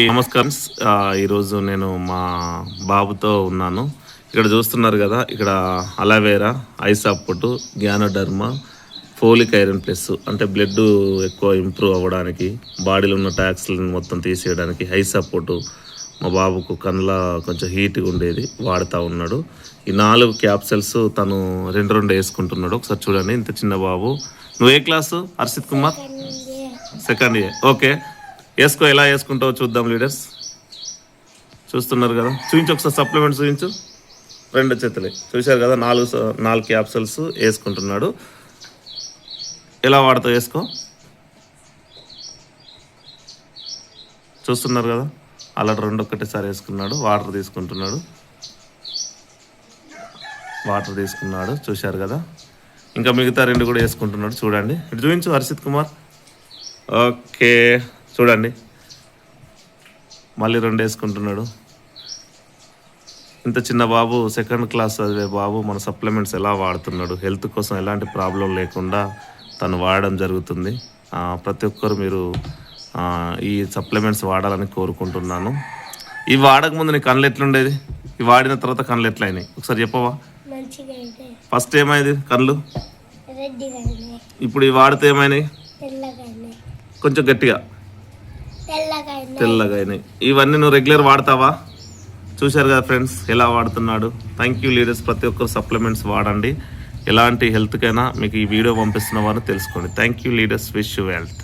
నమస్కారం. ఈరోజు నేను మా బాబుతో ఉన్నాను. ఇక్కడ చూస్తున్నారు కదా, ఇక్కడ అలోవేరా, ఐసాపుట్, జ్ఞానోడర్మా, ఫోలిక్ ఐరన్ ప్లస్ అంటే బ్లడ్ ఎక్కువ ఇంప్రూవ్ అవ్వడానికి, బాడీలో ఉన్న ట్యాక్స్లను మొత్తం తీసేయడానికి ఐసాపుట్ మా బాబుకు కళ్ళ కొంచెం హీట్గా ఉండేది వాడుతూ ఉన్నాడు. ఈ 4 క్యాప్సల్స్ తను రెండు వేసుకుంటున్నాడు. ఒకసారి చూడండి, ఇంత చిన్న బాబు. నువ్వు ఏ class Harshit Kumar? Second year. Okay, వేసుకో. ఎలా వేసుకుంటావో చూద్దాం లీడర్స్. చూస్తున్నారు కదా, చూపించు ఒకసారి, సప్లిమెంట్స్ చూపించు. 2 చేతులే చూశారు కదా, 4 క్యాప్సల్స్ వేసుకుంటున్నాడు. ఎలా వాడతావు వేసుకో. చూస్తున్నారు కదా, అలా 2 ఒకటేసారి వేసుకున్నాడు. వాటర్ తీసుకున్నాడు. చూశారు కదా, ఇంకా మిగతా 2 కూడా వేసుకుంటున్నాడు. చూడండి, ఇటు చూపించు హర్షిత్ కుమార్. ఓకే, చూడండి, మళ్ళీ 2 వేసుకుంటున్నాడు. ఇంత చిన్న బాబు, సెకండ్ క్లాస్ చదివే బాబు మన సప్లిమెంట్స్ ఎలా వాడుతున్నాడు, హెల్త్ కోసం ఎలాంటి ప్రాబ్లం లేకుండా తను వాడడం జరుగుతుంది. ప్రతి ఒక్కరు మీరు ఈ సప్లిమెంట్స్ వాడాలని కోరుకుంటున్నాను. ఇవి వాడకముందు నీ కళ్ళు ఎట్లుండేది, ఇవి వాడిన తర్వాత కళ్ళు ఎట్లయినాయి ఒకసారి చెప్పవా? ఫస్ట్ ఏమైంది కళ్ళు, ఇప్పుడు ఇవి వాడితే ఏమైనాయి? కొంచెం గట్టిగా తెల్లగా అయినాయి. ఇవన్నీ నువ్వు రెగ్యులర్ వాడతావా? చూశారు కదా ఫ్రెండ్స్, ఎలా వాడుతున్నాడు. Thank you leaders. ప్రతి ఒక్కరు సప్లిమెంట్స్ వాడండి. ఎలాంటి హెల్త్కైనా మీకు ఈ వీడియో పంపిస్తున్న వారు తెలుసుకోండి. Thank you leaders. Wish you health.